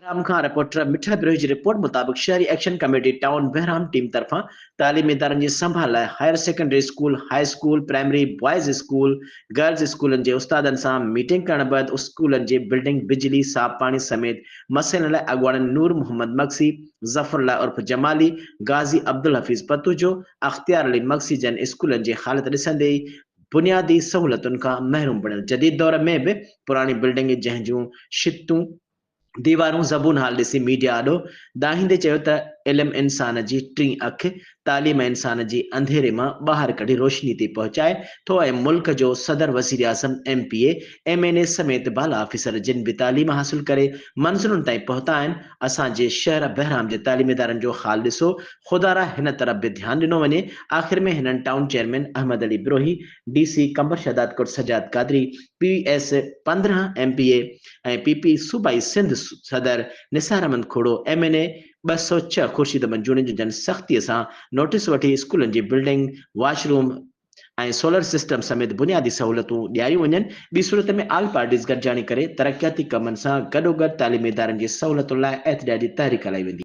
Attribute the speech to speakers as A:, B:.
A: Ram Khan reporter मिठा बिरोही जी report मुताबिक शहरी action committee town Bahram team तरफा तालीमी इदारनि जी संभाल लाइ higher secondary school, high school, primary boys school, girls स्कूलनि जे उस्तादनि सां मीटिंग करण बैदि स्कूलनि जी बिल्डिंग, बिजली, साफ पानी समेत मसइलनि लाइ अॻुवाणनि नूर मोहम्मद मक्सी, ज़फरुल्लाह उर्फ जमाली, गाज़ी अब्दुल हफ़ीज़ पतूजो, अख्तियार अली मक्सी जन स्कूलनि जी हालत ॾिसंदे ई बुनियादी सहूलियतुनि खां महरूम बणियल जदीद दौर में बि पुराणी बिल्डिंग जंहिं जूं छितूं दीवारूं ज़बून हाल ॾिसी मीडिया आॾो दाहींदे चयो त इल्मु इंसान जी टीं अख तालीम इंसान जी अंधेरे मां ॿाहिरि कढी रोशनी ते पहुचाए थो ऐं मुल्क जो सदर वज़ीर आज़म MPA MNA समेत बाला ऑफिसर जिन बि तालीम हासिल करे मंज़िलुनि ताईं पहुता आहिनि असांजे शहर बहराम जे तालीमी इदारनि जो हाल ॾिसो ख़ुदारा हिन तरफ़ बि ध्यानु ॾिनो वञे। आख़िर में हिननि town chairman Ahmed Ali Birohi, DC Kambar Shahdad कोट सजाद कादरी, PS 15 MPA ऐं PP सूबाई सिंध सदर निसार अहमद खोड़ो MNA 206 खुर्शीद मंजूरी जो जन सख़्तीअ सां नोटिस वठी स्कूलनि जी बिल्डिंग, वॉशरूम ऐं सोलर सिस्टम समेत बुनियादी सहूलियतूं ॾियारियूं वञनि। ॿी सूरत में आल पार्टीज़ गॾिजाणी करे तरक़ियाती कमनि सां गॾोगॾु तालीमी इदारनि जी सहूलियतुनि लाइ एहतिजाजी तहरीक हलाई वेंदी।